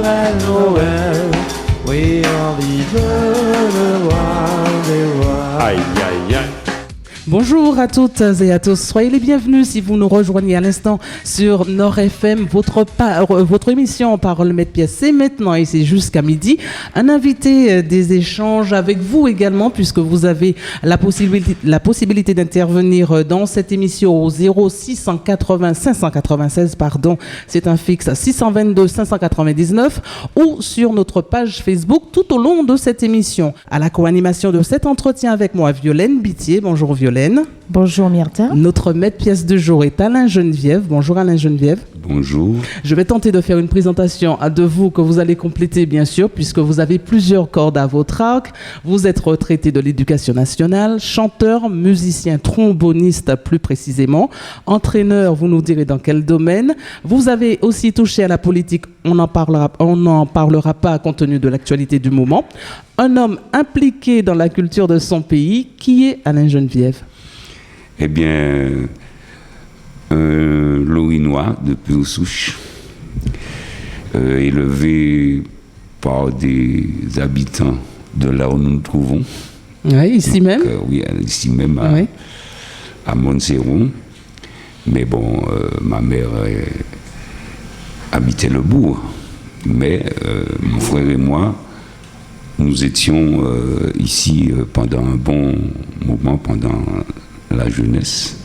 Noël, Noël, oui, on vit le roi des rois. Aïe, aïe, aïe. Bonjour à toutes et à tous, soyez les bienvenus si vous nous rejoignez à l'instant sur Nord FM, votre émission Parole Maître Pièce, c'est maintenant et c'est jusqu'à midi. Un invité des échanges avec vous également puisque vous avez la possibilité d'intervenir dans cette émission au 0680 596, c'est un fixe 622 599 ou sur notre page Facebook tout au long de cette émission. À la co-animation de cet entretien avec moi, Violaine Bittier. Bonjour Violaine. Bonjour Myrtha. Notre maître pièce de jour est Alain Geneviève. Bonjour Alain Geneviève. Bonjour. Je vais tenter de faire une présentation de vous que vous allez compléter bien sûr puisque vous avez plusieurs cordes à votre arc. Vous êtes retraité de l'Éducation nationale, chanteur, musicien, tromboniste plus précisément, entraîneur, vous nous direz dans quel domaine. Vous avez aussi touché à la politique, on n'en parlera pas compte tenu de l'actualité du moment. Un homme impliqué dans la culture de son pays, qui est Alain Geneviève? Eh bien, un Lorinois de pure souche, élevé par des habitants de là où nous nous trouvons. Oui, ici même. Oui, ici même à Montserrat. Mais bon, ma mère habitait le bourg. Mais mon frère et moi, nous étions ici pendant un bon moment, pendant la jeunesse.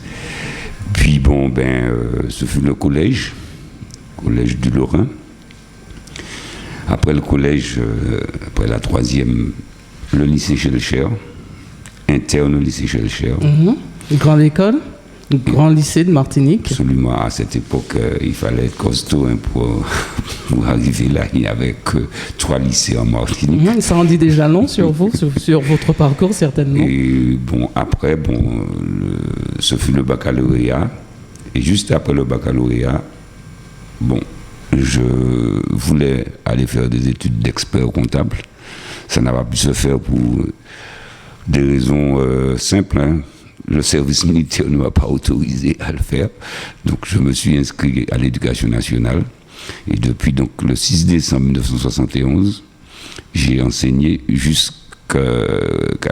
Puis bon, ce fut le collège du Lorrain. Après le collège, après la troisième, le lycée Schellcher, interne au lycée Schellcher. Grande école, grand lycée de Martinique. Absolument, à cette époque, il fallait être costaud pour arriver là. Il n'y avait que 3 lycées en Martinique. Ça en dit déjà long sur vous, sur votre parcours certainement. Et bon, après, ce fut le baccalauréat. Et juste après le baccalauréat, je voulais aller faire des études d'expert comptable. Ça n'a pas pu se faire pour des raisons simples. Le service militaire ne m'a pas autorisé à le faire. Donc je me suis inscrit à l'Éducation nationale. Et depuis donc, le 6 décembre 1971, j'ai enseigné jusqu'à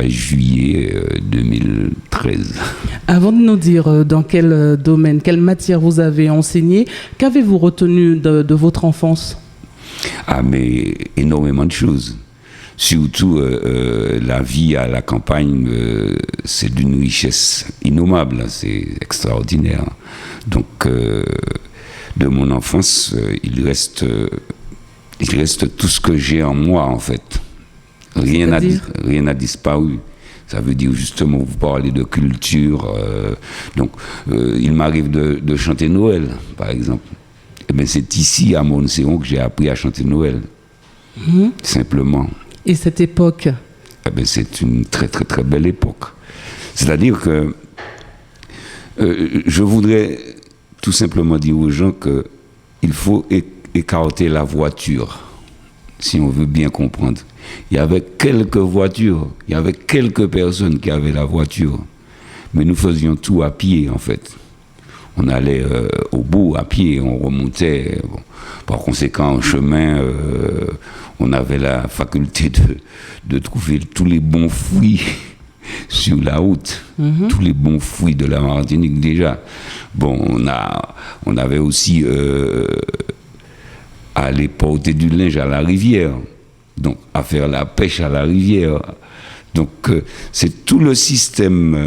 juillet 2013. Avant de nous dire dans quel domaine, quelle matière vous avez enseigné, qu'avez-vous retenu de votre enfance? Mais énormément de choses. Surtout, la vie à la campagne, c'est d'une richesse innommable, c'est extraordinaire. Donc, de mon enfance, il reste tout ce que j'ai en moi, en fait. Rien n'a disparu. Ça veut dire, justement, vous parlez de culture. Il m'arrive de chanter Noël, par exemple. Eh bien, c'est ici, à Montserrat, que j'ai appris à chanter Noël. Simplement. Et cette époque? C'est une très très très belle époque. C'est-à-dire que je voudrais tout simplement dire aux gens qu'il faut écarter la voiture, si on veut bien comprendre. Il y avait quelques voitures, il y avait quelques personnes qui avaient la voiture, mais nous faisions tout à pied en fait. On allait au bout à pied, on remontait. Par conséquent, en chemin, on avait la faculté de trouver tous les bons fruits sur la route, tous les bons fruits de la Martinique déjà. Bon, on avait aussi à aller porter du linge à la rivière, donc à faire la pêche à la rivière. Donc, c'est tout le système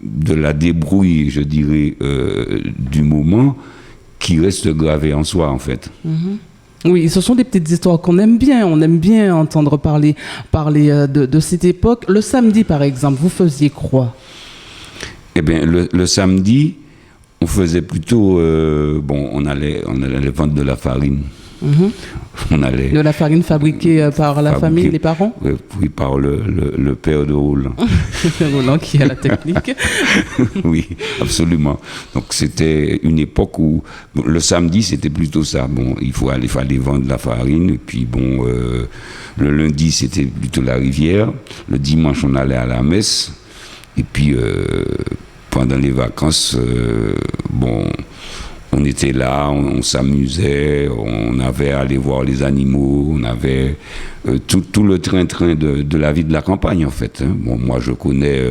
de la débrouille, je dirais, du moment qui reste gravé en soi, en fait. Oui, ce sont des petites histoires qu'on aime bien. On aime bien entendre parler de cette époque. Le samedi, par exemple, vous faisiez quoi? Eh bien, le samedi, on faisait plutôt... on allait vendre de la farine. De la farine fabriquée par la famille, les parents? Oui, par le père de Roland. Roland qui a la technique. Oui, absolument. Donc c'était une époque où le samedi c'était plutôt ça. Bon, il fallait vendre la farine. Et puis le lundi c'était plutôt la rivière. Le dimanche on allait à la messe. Et puis pendant les vacances, On était là, on s'amusait, on avait à aller voir les animaux, on avait tout le train-train de la vie de la campagne, en fait. Hein. Bon, moi, je connais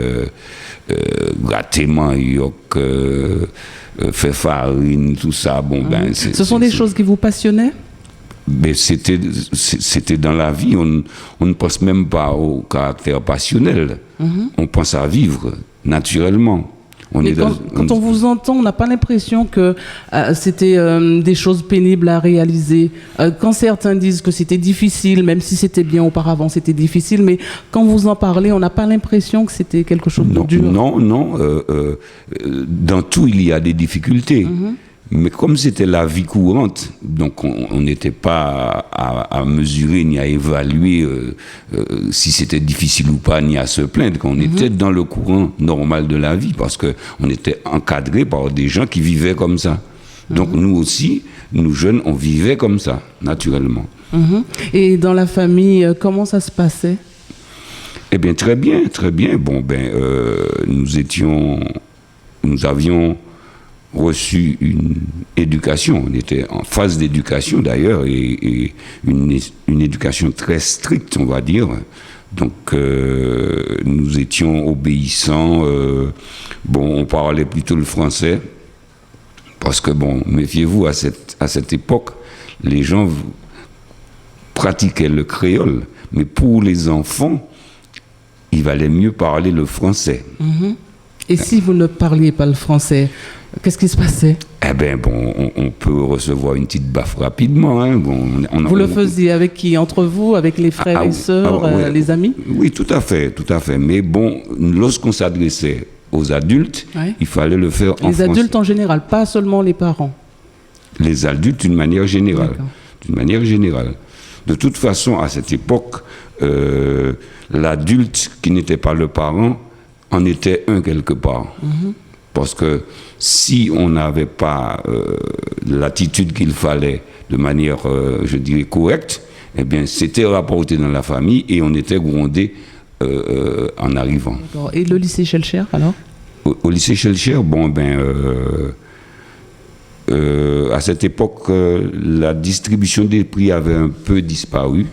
gratter manioc, faire farine, tout ça. Bon, ben, Ce sont des choses qui vous passionnaient? Mais c'était dans la vie. On ne pense même pas au caractère passionnel. On pense à vivre naturellement. Quand on vous entend, on n'a pas l'impression que c'était des choses pénibles à réaliser. Quand certains disent que c'était difficile, même si c'était bien auparavant, c'était difficile, mais quand vous en parlez, on n'a pas l'impression que c'était quelque chose de dur. Non. Dans tout, il y a des difficultés. Mais comme c'était la vie courante, donc on n'était pas à mesurer ni à évaluer si c'était difficile ou pas, ni à se plaindre. On était dans le courant normal de la vie parce qu'on était encadré par des gens qui vivaient comme ça. Donc nous aussi, nous jeunes, on vivait comme ça, naturellement. Et dans la famille, comment ça se passait? Eh bien, très bien, très bien. Bon, ben, nous avions reçu une éducation, on était en phase d'éducation d'ailleurs, et une éducation très stricte, on va dire. Donc nous étions obéissants, on parlait plutôt le français, parce que méfiez-vous, à cette époque, les gens pratiquaient le créole, mais pour les enfants, il valait mieux parler le français. Et si vous ne parliez pas le français, qu'est-ce qui se passait? Eh bien, on peut recevoir une petite baffe rapidement. Hein. Vous le faisiez avec qui? Entre vous, avec les frères et sœurs, ouais, les amis? Oui, tout à fait. Mais lorsqu'on s'adressait aux adultes, il fallait le faire en français. Les adultes en général, pas seulement les parents? Les adultes d'une manière générale. De toute façon, à cette époque, l'adulte qui n'était pas le parent en était un quelque part. Parce que si on n'avait pas l'attitude qu'il fallait de manière, je dirais, correcte, eh bien, c'était rapporté dans la famille et on était grondé en arrivant. D'accord. Et le lycée Schellcher, alors? Au lycée Schellcher, à cette époque, la distribution des prix avait un peu disparu,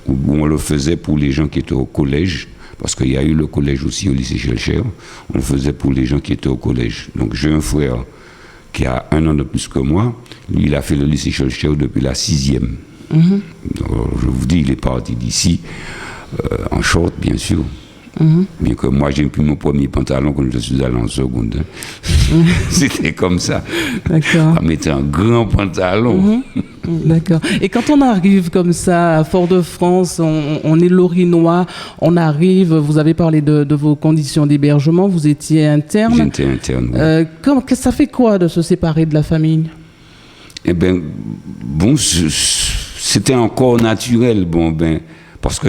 où on le faisait pour les gens qui étaient au collège, parce qu'il y a eu le collège aussi au lycée Schellcher, on le faisait pour les gens qui étaient au collège. Donc j'ai un frère qui a 1 an de plus que moi, lui il a fait le lycée Schellcher depuis la 6e. Donc, je vous dis, il est parti d'ici, en short bien sûr. Bien que moi j'ai pris mon premier pantalon quand je suis allé en seconde. C'était comme ça. D'accord. On mettait un grand pantalon. D'accord. Et quand on arrive comme ça à Fort-de-France, on est lorinois, on arrive, vous avez parlé de vos conditions d'hébergement, vous étiez interne. J'étais interne, oui. Ça fait quoi de se séparer de la famille? Eh bien, c'était encore naturel, parce que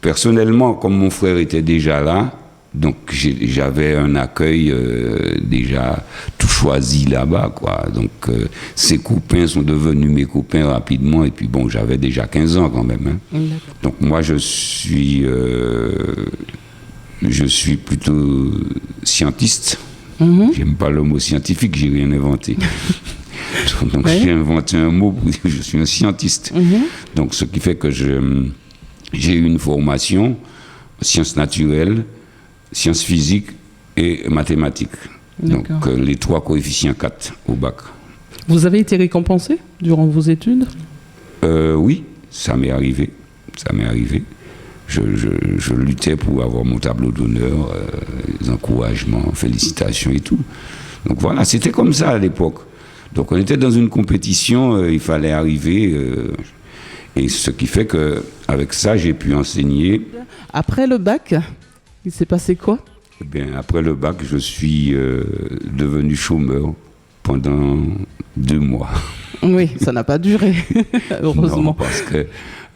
personnellement, comme mon frère était déjà là, donc j'avais un accueil déjà tout choisi là-bas, quoi. Donc ses copains sont devenus mes copains rapidement, et puis j'avais déjà 15 ans quand même. Hein. Donc moi je suis plutôt scientiste. J'aime pas le mot scientifique, j'ai rien inventé. Donc j'ai inventé un mot pour dire que je suis un scientiste. Donc ce qui fait que j'ai eu une formation sciences naturelles, sciences physiques et mathématiques. Donc les 3 coefficients 4 au bac. Vous avez été récompensé durant vos études? Oui, ça m'est arrivé. Je luttais pour avoir mon tableau d'honneur, les encouragements, félicitations et tout. Donc voilà, c'était comme ça à l'époque. Donc on était dans une compétition, il fallait arriver... et ce qui fait qu'avec ça, j'ai pu enseigner. Après le bac, il s'est passé quoi? Eh bien, après le bac, je suis devenu chômeur pendant 2 mois. Oui, ça n'a pas duré, heureusement. Non, parce que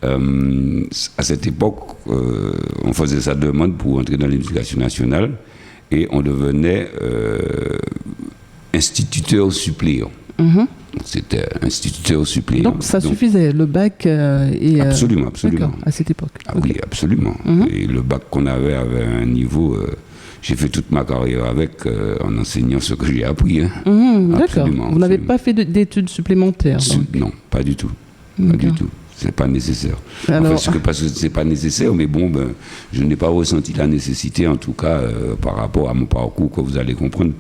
à cette époque, on faisait sa demande pour entrer dans l'éducation nationale et on devenait instituteur suppléant. C'était instituteur suppléant. Donc ça suffisait, le bac et... Absolument. À cette époque. Ah oui, absolument. Et le bac qu'on avait un niveau j'ai fait toute ma carrière avec, en enseignant ce que j'ai appris. Hein. D'accord. Vous n'avez pas fait d'études supplémentaires Non, pas du tout. Pas du tout. C'est pas nécessaire. Alors... Enfin, parce que c'est pas nécessaire, mais bon, je n'ai pas ressenti la nécessité, en tout cas, par rapport à mon parcours, que vous allez comprendre.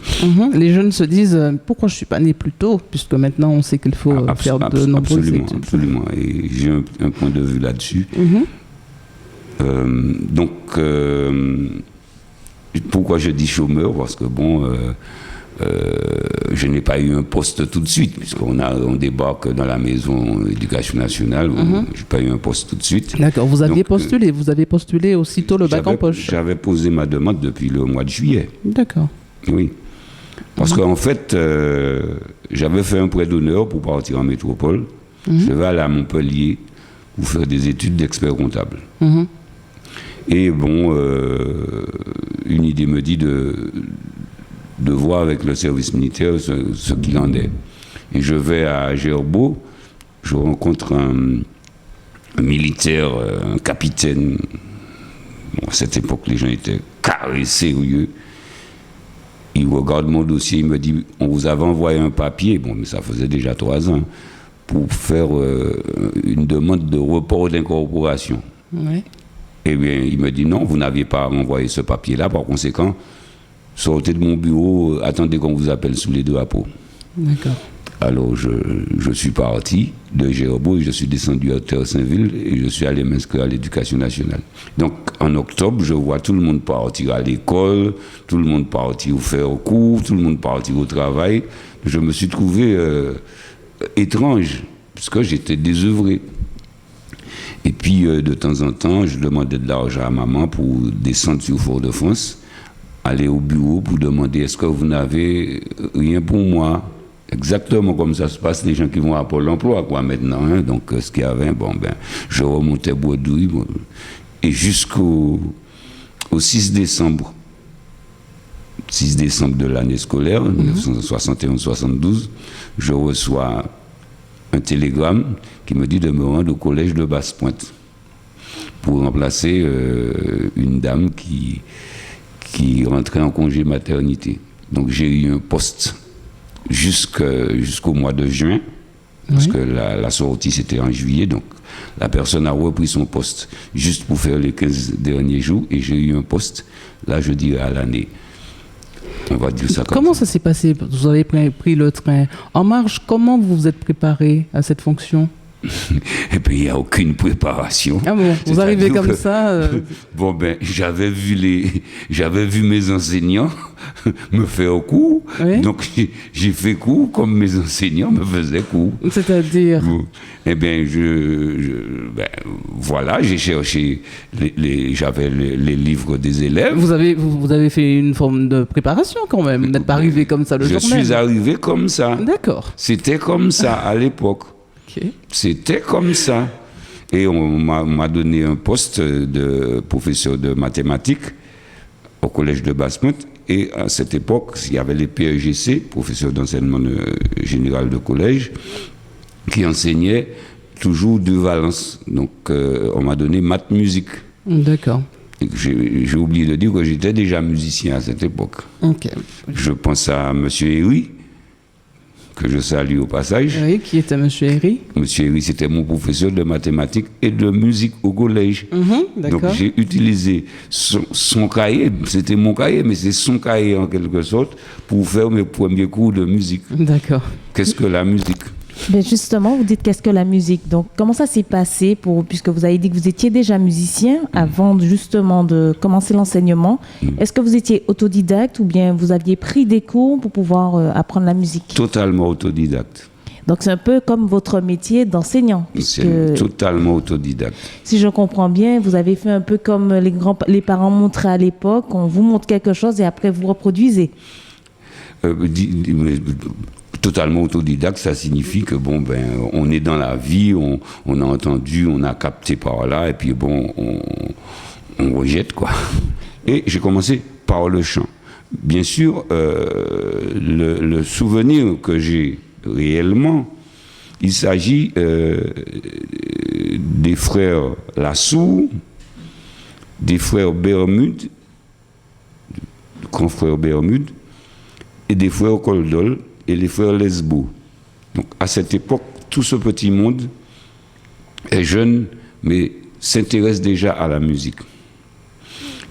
Les jeunes se disent pourquoi je suis pas né plus tôt, puisque maintenant on sait qu'il faut faire de nombreuses études. Absolument. Et j'ai un point de vue là-dessus. Donc, pourquoi je dis chômeur? Parce que bon. Je n'ai pas eu un poste tout de suite, puisqu'on débarque dans la maison éducation nationale, je n'ai pas eu un poste tout de suite. D'accord, vous avez postulé aussitôt le bac en poche. J'avais posé ma demande depuis le mois de juillet. D'accord. Oui. Parce qu'en fait, j'avais fait un prêt d'honneur pour partir en métropole. Je vais aller à Montpellier pour faire des études d'expert comptable. Et bon, une idée me dit de voir avec le service militaire ce qu'il en est. Et je vais à Gerbeau, je rencontre un militaire, un capitaine. Bon, à cette époque, les gens étaient carrés, sérieux. Il regarde mon dossier, il me dit, on vous avait envoyé un papier, bon, mais ça faisait déjà 3 ans, pour faire une demande de report d'incorporation. Oui. Eh bien, il me dit, non, vous n'aviez pas envoyé ce papier-là, par conséquent, sortez de mon bureau, attendez qu'on vous appelle sous les drapeaux. D'accord. Alors, je suis parti de Gerbeau et je suis descendu à Terre-Saint-Ville et je suis allé m'inscrire à l'Éducation nationale. Donc, en octobre, je vois tout le monde partir à l'école, tout le monde partir faire cours, tout le monde partir au travail. Je me suis trouvé étrange, puisque j'étais désœuvré. Et puis, de temps en temps, je demandais de l'argent à maman pour descendre sur Fort-de-France, aller au bureau pour demander est-ce que vous n'avez rien pour moi, exactement comme ça se passe les gens qui vont à Pôle emploi quoi maintenant, hein. Donc ce qu'il y avait, je remontais Bredouille et jusqu'au 6 décembre de l'année scolaire 1971-72, je reçois un télégramme qui me dit de me rendre au collège de Basse-Pointe pour remplacer une dame qui rentrait en congé maternité. Donc j'ai eu un poste jusqu'au mois de juin, parce que la sortie c'était en juillet, donc la personne a repris son poste juste pour faire les 15 derniers jours, et j'ai eu un poste, là je dirais à l'année. On va dire ça comme Comment ça. Ça s'est passé? Vous avez pris le train en marche, comment vous vous êtes préparé à cette fonction? Et puis il n'y a aucune préparation. Ah bon, vous arrivez comme ça j'avais vu mes enseignants me faire cours, donc j'ai fait cours comme mes enseignants me faisaient cours. C'est-à-dire Eh bien, voilà, j'ai cherché, j'avais les livres des élèves. Vous avez fait une forme de préparation quand même, vous n'êtes pas arrivé comme ça le jour même. Je suis arrivé comme ça. D'accord. C'était comme ça à l'époque. Okay. C'était comme ça. Et on m'a donné un poste de professeur de mathématiques au collège de Basse-Pointe. Et à cette époque, il y avait les PEGC, professeurs d'enseignement général de collège, qui enseignaient toujours de Valence. Donc, on m'a donné maths-musique. D'accord. J'ai oublié de dire que j'étais déjà musicien à cette époque. Okay. Je pense à M. Héry, que je salue au passage. Oui, qui était M. Héry? M. Héry, c'était mon professeur de mathématiques et de musique au collège. D'accord. Donc j'ai utilisé son cahier, c'était mon cahier, mais c'est son cahier en quelque sorte, pour faire mes premiers cours de musique. D'accord. Qu'est-ce que la musique? Ben justement, vous dites qu'est-ce que la musique. Donc, comment ça s'est passé puisque vous avez dit que vous étiez déjà musicien avant justement de commencer l'enseignement. Est-ce que vous étiez autodidacte ou bien vous aviez pris des cours pour pouvoir apprendre la musique? Totalement autodidacte. Donc, c'est un peu comme votre métier d'enseignant. C'est totalement autodidacte. Si je comprends bien, vous avez fait un peu comme les parents montraient à l'époque. On vous montre quelque chose et après vous reproduisez. Totalement autodidacte, ça signifie que on est dans la vie, on a entendu, on a capté par là, et puis on rejette quoi. Et j'ai commencé par le chant. Bien sûr, le souvenir que j'ai réellement, il s'agit des frères Lassou, des frères Bermude, grand frère Bermude et des frères Coldol et les frères Lesbo. Donc à cette époque, tout ce petit monde est jeune, mais s'intéresse déjà à la musique.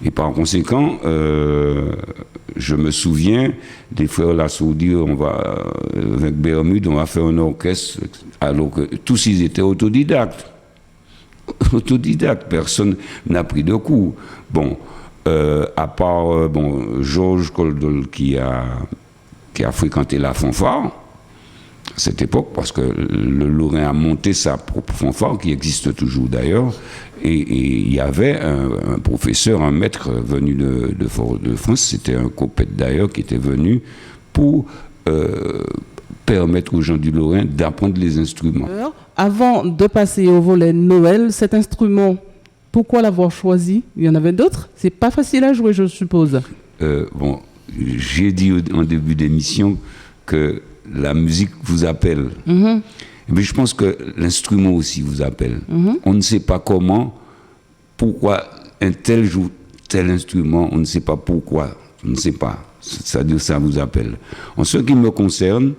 Et par conséquent, je me souviens des frères Lasso dire avec Bermude, on va faire un orchestre, alors que tous ils étaient autodidactes. Personne n'a pris de cours. Bon, à part Georges Coldol qui a fréquenté la fanfare à cette époque, parce que le Lorrain a monté sa propre fanfare, qui existe toujours d'ailleurs, et il y avait un professeur, un maître venu de France, c'était un copette d'ailleurs, qui était venu pour permettre aux gens du Lorrain d'apprendre les instruments. Avant de passer au volet Noël, cet instrument, pourquoi l'avoir choisi? Il y en avait d'autres? C'est pas facile à jouer, je suppose. J'ai dit en début d'émission que la musique vous appelle. Mais je pense que l'instrument aussi vous appelle. On ne sait pas comment, pourquoi un tel joue tel instrument, on ne sait pas pourquoi, on ne sait pas. C'est-à-dire ça vous appelle. En ce qui me concerne,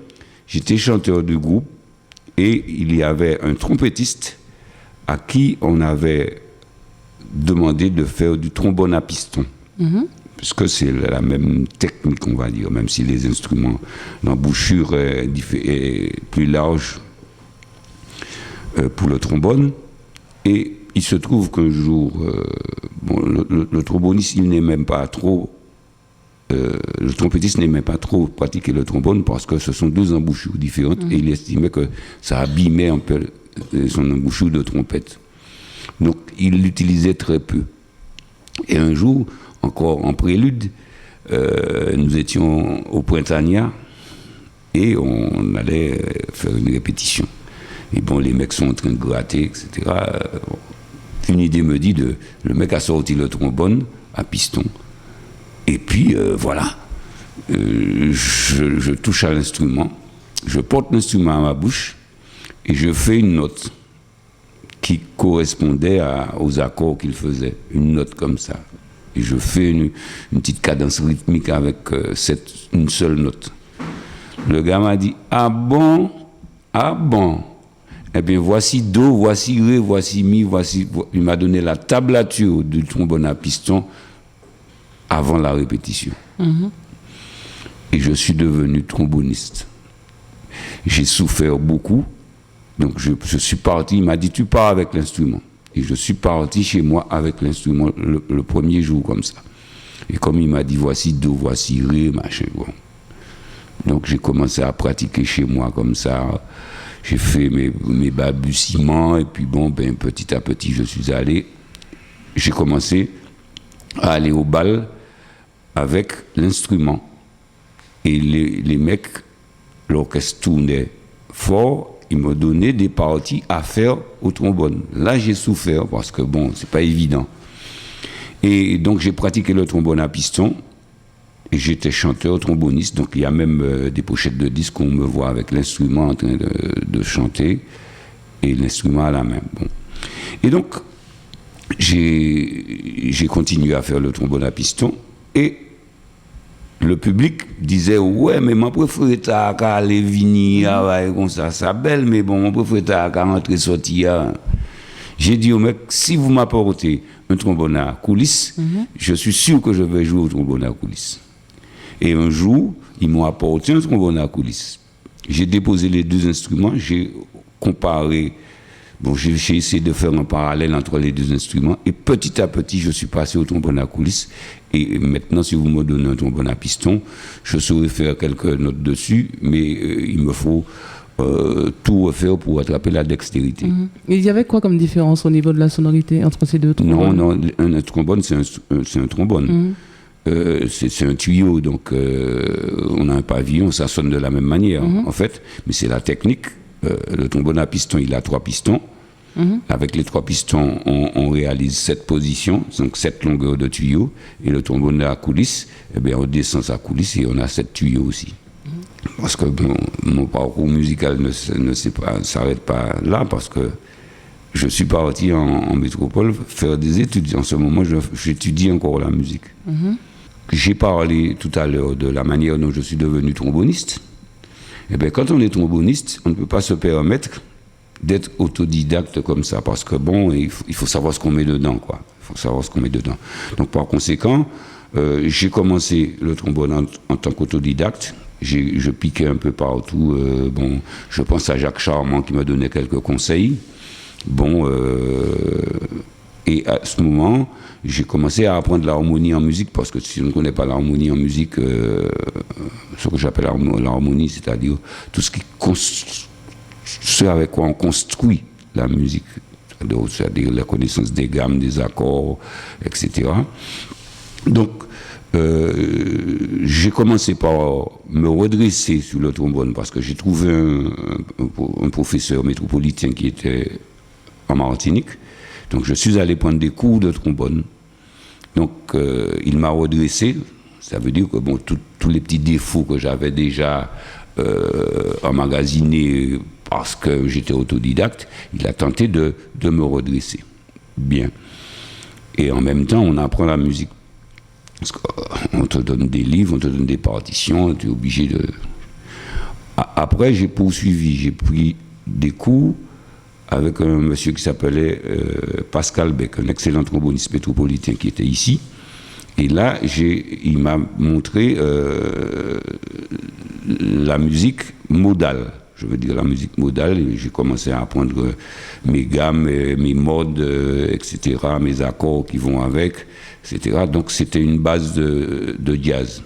j'étais chanteur du groupe et il y avait un trompettiste à qui on avait demandé de faire du trombone à piston. Puisque c'est la même technique, on va dire, même si les instruments, l'embouchure est plus large pour le trombone. Et il se trouve qu'un jour, le tromboniste, il n'est même pas trop, le trompettiste n'aimait pas trop pratiquer le trombone parce que ce sont deux embouchures différentes et il estimait que ça abîmait un peu son embouchure de trompette. Donc il l'utilisait très peu. Et un jour, encore en prélude, nous étions au Printania et on allait faire une répétition. Et bon, les mecs sont en train de gratter, etc. Une idée me dit le mec a sorti le trombone à piston. Et puis, voilà. Je touche à l'instrument, je porte l'instrument à ma bouche et je fais une note qui correspondait aux accords qu'il faisait. Une note comme ça. Et je fais une petite cadence rythmique avec une seule note. Le gars m'a dit « Ah bon? Ah bon ?» Eh bien, voici Do, voici Ré, voici Mi, voici... Il m'a donné la tablature du trombone à piston avant la répétition. Et je suis devenu tromboniste. J'ai souffert beaucoup. Donc, je suis parti. Il m'a dit « Tu pars avec l'instrument. » Et je suis parti chez moi avec l'instrument le premier jour comme ça. Et comme il m'a dit, voici Do, voici Ré, machin. Bon. Donc j'ai commencé à pratiquer chez moi comme ça. J'ai fait mes balbutiements et puis petit à petit je suis allé. J'ai commencé à aller au bal avec l'instrument. Et les mecs, l'orchestre tournait fort. Ils m'ont donné des parties à faire au trombone. Là, j'ai souffert parce que, c'est pas évident. Et donc, j'ai pratiqué le trombone à piston et j'étais chanteur tromboniste. Donc, il y a même des pochettes de disques où on me voit avec l'instrument en train de chanter et l'instrument à la main. Bon. Et donc, j'ai continué à faire le trombone à piston et le public disait ouais mais moi préfère ta aller venir comme ça belle mais bon moi préfère ta rentrer sortir. J'ai dit au mec si vous m'apportez un trombone à coulisses, je suis sûr que je vais jouer au trombone à coulisses. Et un jour ils m'ont apporté un trombone à coulisses. J'ai déposé les deux instruments, j'ai comparé. J'ai essayé de faire un parallèle entre les deux instruments et petit à petit, je suis passé au trombone à coulisses. Et maintenant, si vous me donnez un trombone à piston, je saurais faire quelques notes dessus, mais il me faut tout refaire pour attraper la dextérité. Il y avait quoi comme différence au niveau de la sonorité entre ces deux trombones? Non, un trombone, c'est un trombone. C'est un tuyau, donc on a un pavillon, ça sonne de la même manière, en fait, mais c'est la technique. Le trombone à piston, il a 3 pistons. Avec les 3 pistons, on réalise 7 positions, donc 7 longueurs de tuyaux. Et le trombone à coulisses, on descend sa coulisse et on a 7 tuyaux aussi. Parce que mon parcours musical ne s'arrête pas là, parce que je suis parti en métropole faire des études. En ce moment, j'étudie encore la musique. j'ai parlé tout à l'heure de la manière dont je suis devenu tromboniste. Eh bien, quand on est tromboniste, on ne peut pas se permettre d'être autodidacte comme ça, parce que bon, il faut savoir ce qu'on met dedans, quoi. Il faut savoir ce qu'on met dedans. Donc, par conséquent, j'ai commencé le trombone en tant qu'autodidacte. Je piquais un peu partout. Bon, je pense à Jacques Charmant qui m'a donné quelques conseils. Bon, et à ce moment, j'ai commencé à apprendre l'harmonie en musique, parce que si on ne connaît pas l'harmonie en musique, ce que j'appelle l'harmonie, c'est-à-dire tout ce qui ce avec quoi on construit la musique, c'est-à-dire la connaissance des gammes, des accords, etc. Donc, j'ai commencé par me redresser sur le trombone, parce que j'ai trouvé un professeur métropolitain qui était en Martinique. Donc, je suis allé prendre des cours de trombone. Donc, il m'a redressé. Ça veut dire que bon, tous les petits défauts que j'avais déjà emmagasinés parce que j'étais autodidacte, il a tenté de me redresser. Bien. Et en même temps, on apprend la musique. Parce qu'on te donne des livres, on te donne des partitions, tu es obligé de... Après, j'ai poursuivi, j'ai pris des cours avec un monsieur qui s'appelait Pascal Beck, un excellent tromboniste métropolitain qui était ici. Et là, il m'a montré la musique modale. Je veux dire la musique modale. Et j'ai commencé à apprendre mes gammes, mes modes, etc., mes accords qui vont avec, etc. Donc c'était une base de jazz.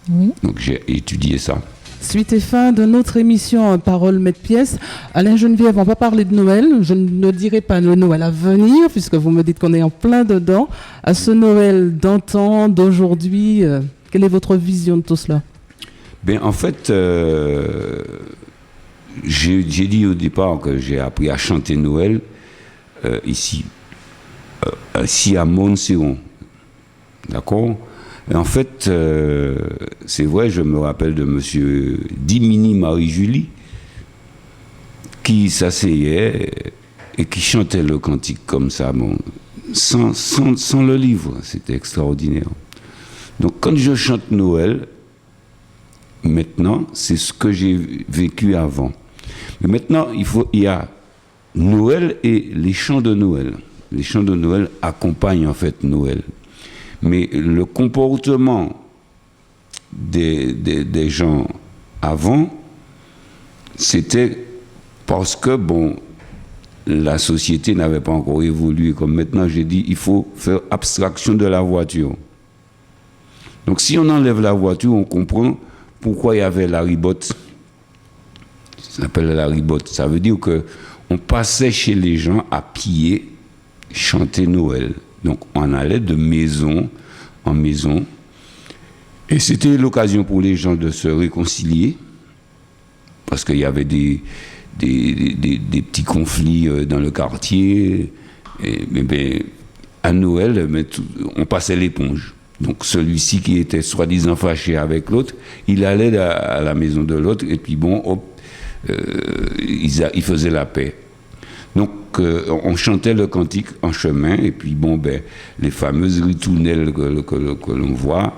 Oui. Donc j'ai étudié ça. Suite et fin de notre émission Parole Maître Pièce. Alain Geneviève, on va parler de Noël. Je ne dirai pas le Noël à venir, puisque vous me dites qu'on est en plein dedans. À ce Noël d'antan, d'aujourd'hui, quelle est votre vision de tout cela? Ben, en fait, j'ai dit au départ que j'ai appris à chanter Noël ici à Montséron. D'accord? Et en fait, c'est vrai, je me rappelle de monsieur Dimini Marie-Julie qui s'asseyait et qui chantait le cantique comme ça, bon, sans le livre. C'était extraordinaire. Donc, quand je chante Noël, maintenant, c'est ce que j'ai vécu avant. Mais maintenant, il y a Noël et les chants de Noël. Les chants de Noël accompagnent en fait Noël. Mais le comportement des gens avant, c'était parce que, bon, la société n'avait pas encore évolué. Comme maintenant, j'ai dit, il faut faire abstraction de la voiture. Donc, si on enlève la voiture, on comprend pourquoi il y avait la ribote. Ça s'appelle la ribote. Ça veut dire qu'on passait chez les gens à pied, chanter Noël. Donc, on allait de maison en maison. Et c'était l'occasion pour les gens de se réconcilier. Parce qu'il y avait des petits conflits dans le quartier. Et à Noël, on passait l'éponge. Donc, celui-ci qui était soi-disant fâché avec l'autre, il allait à la maison de l'autre. Et puis, bon, hop, il faisait la paix. Donc, on chantait le cantique en chemin, et puis bon, les fameuses ritournelles que l'on voit,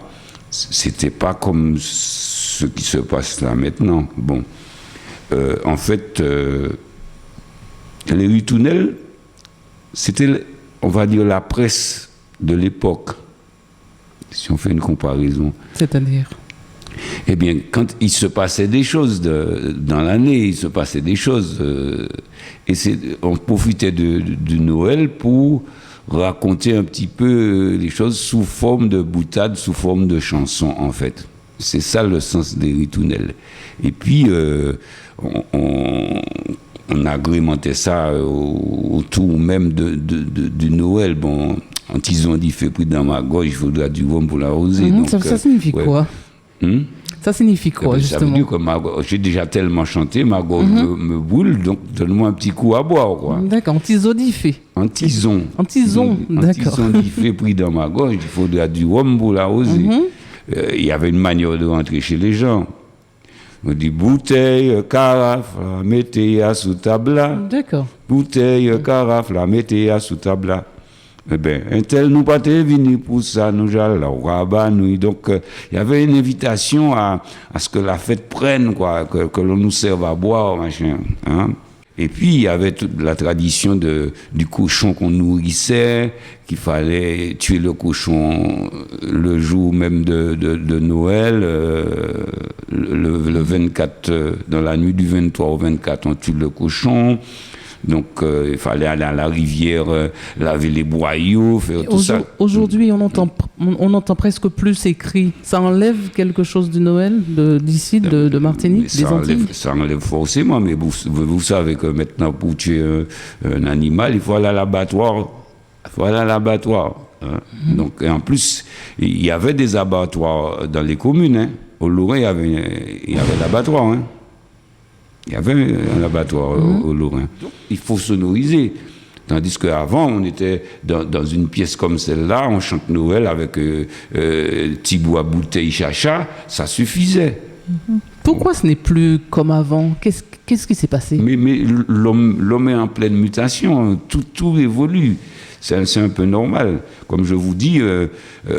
c'était pas comme ce qui se passe là maintenant. Bon, en fait, les ritournelles, c'était, on va dire, la presse de l'époque, si on fait une comparaison. C'est-à-dire? Eh bien, quand il se passait des choses dans l'année, il se passait des choses. Et on profitait du Noël pour raconter un petit peu les choses sous forme de boutade, sous forme de chansons, en fait. C'est ça le sens des ritournelles. Et puis, on agrémentait ça autour même du Noël. Bon, en tison d'y fait pris dans ma gorge, il faudra du rhum pour l'arroser. Ça signifie quoi? Ça signifie quoi, justement? Ça veut dire que j'ai déjà tellement chanté, ma gorge me boule, donc donne-moi un petit coup à boire, quoi. D'accord, en tison d'ifé. En tison. En tison, d'accord. En tison d'ifé pris dans ma gorge, il faudra du rhum pour l'arroser. Il y avait une manière de rentrer chez les gens. On dit bouteille, carafe, mettez-la sous table là. D'accord. Bouteille, carafe, la mettez-la sous table là. Eh bien, un tel nous pas venu pour ça, nous allons au rabat, nous. Donc, il y avait une invitation à ce que la fête prenne, quoi, que l'on nous serve à boire, machin. Hein. Et puis, il y avait toute la tradition du cochon qu'on nourrissait, qu'il fallait tuer le cochon le jour même de Noël, le 24, dans la nuit du 23 au 24, on tue le cochon. Donc, il fallait aller à la rivière, laver les boyaux, faire tout ça. Aujourd'hui, on entend presque plus ces cris. Ça enlève quelque chose du Noël d'ici, de Martinique, des Antilles? Ça enlève forcément, mais vous savez que maintenant, pour tuer un animal, il faut aller à l'abattoir. Hein. Donc, et en plus, il y avait des abattoirs dans les communes. Hein. Au Lorrain, il y avait l'abattoir. Hein. Il y avait un abattoir au Lorrain. Il faut sonoriser. Tandis qu'avant, on était dans une pièce comme celle-là, on chante Noël avec Thibaut bouteille chacha, ça suffisait. Pourquoi ce n'est plus comme avant? Qu'est-ce qui s'est passé? Mais l'homme est en pleine mutation, tout évolue. C'est un peu normal. Comme je vous dis,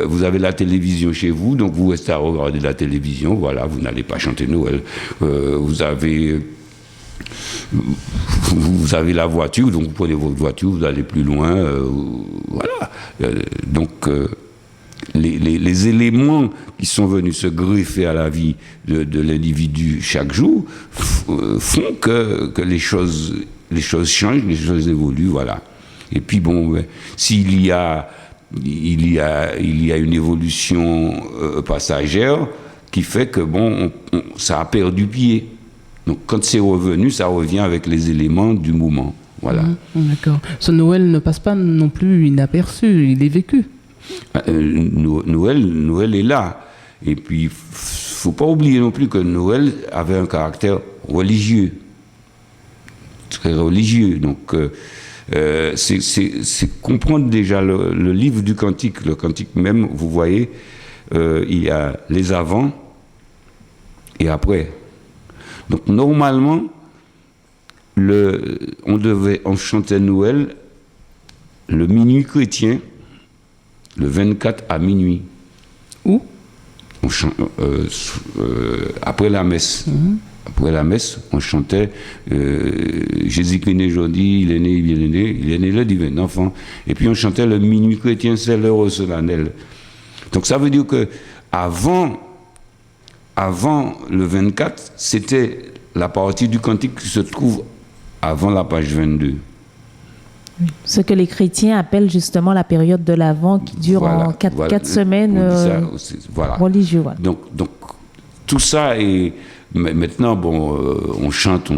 vous avez la télévision chez vous, donc vous restez à regarder la télévision, voilà, vous n'allez pas chanter Noël. Vous avez la voiture, donc vous prenez votre voiture, vous allez plus loin, voilà. Donc, les éléments qui sont venus se greffer à la vie de l'individu chaque jour font que les choses changent, les choses évoluent, voilà. Et puis bon, s'il y a une évolution passagère qui fait que bon, ça a perdu pied. Donc quand c'est revenu, ça revient avec les éléments du moment. Voilà. D'accord. Ce Noël ne passe pas non plus inaperçu, il est vécu. Noël est là. Et puis, faut pas oublier non plus que Noël avait un caractère religieux. Très religieux. Donc, c'est comprendre déjà le livre du Cantique. Le Cantique même, vous voyez, il y a les avant et après. Donc normalement, on chantait Noël le minuit chrétien, le 24 à minuit. Où? Après la messe. Après la messe, on chantait Jésus-Christ né aujourd'hui, il est né le divin enfant. Et puis on chantait le minuit chrétien, c'est l'heure solennelle. Donc ça veut dire que avant le 24, c'était la partie du cantique qui se trouve avant la page 22. Ce que les chrétiens appellent justement la période de l'Avent qui dure en 4 semaines religieuses. Voilà. Donc tout ça est... Maintenant, bon, on chante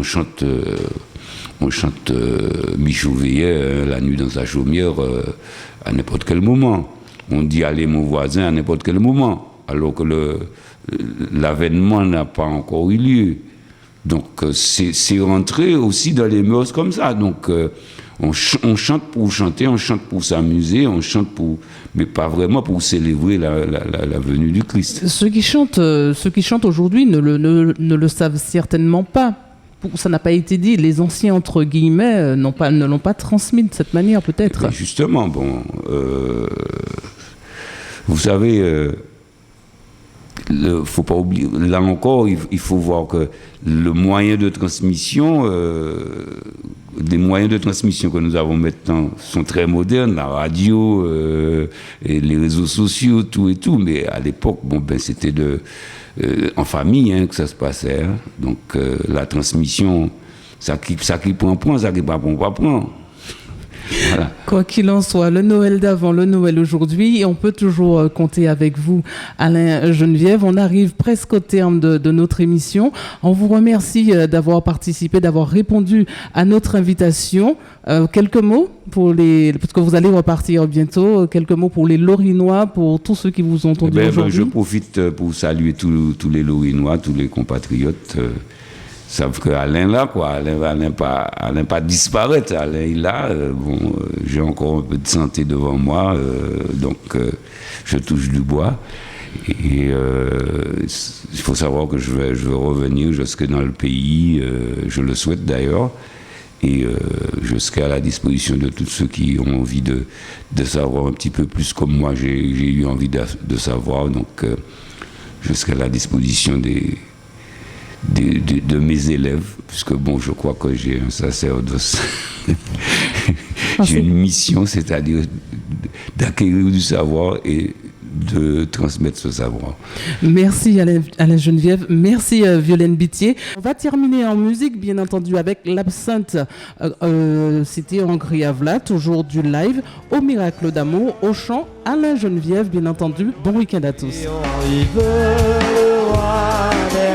Michou Veillet, la nuit dans sa chaumière, à n'importe quel moment. On dit allez mon voisin à n'importe quel moment, alors que l'avènement n'a pas encore eu lieu. Donc c'est rentré aussi dans les mœurs comme ça. Donc on chante pour chanter, on chante pour s'amuser, on chante mais pas vraiment pour célébrer la venue du Christ. Ceux qui chantent aujourd'hui ne le savent certainement pas. Ça n'a pas été dit. Les anciens, entre guillemets, ne l'ont pas transmis de cette manière, peut-être. Mais justement, bon, vous savez, faut pas oublier. Là encore, il faut voir que le moyen de transmission, les moyens de transmission que nous avons maintenant sont très modernes, la radio, et les réseaux sociaux, tout et tout. Mais à l'époque, bon, ben, c'était en famille que ça se passait. Hein. Donc la transmission, ça qui prend, ça qui pas prend. Voilà. Quoi qu'il en soit, le Noël d'avant, le Noël aujourd'hui, et on peut toujours compter avec vous, Alain Geneviève. On arrive presque au terme de notre émission. On vous remercie d'avoir participé, d'avoir répondu à notre invitation. Quelques mots parce que vous allez repartir bientôt, quelques mots pour les Lorinois, pour tous ceux qui vous ont entendu aujourd'hui. Je profite pour saluer tous les Lorinois, tous les compatriotes. Savent que Alain là, quoi. Alain pas disparaître. Alain est là. J'ai encore un peu de santé devant moi, donc je touche du bois. Et il faut savoir que je vais revenir jusque dans le pays. Je le souhaite d'ailleurs. Et je serai à la disposition de tous ceux qui ont envie de savoir un petit peu plus comme moi j'ai eu envie de savoir. Donc je serai à la disposition de mes élèves, puisque bon, je crois que j'ai un sacerdoce. J'ai une mission, c'est-à-dire d'acquérir du savoir et de transmettre ce savoir. Merci Alain Geneviève, merci Violaine Bittier. On va terminer en musique, bien entendu, avec l'absinthe. C'était en Griavla, toujours du live, au Miracle d'amour, au chant, Alain Geneviève, bien entendu. Bon week-end à tous. Et on y veut le roi des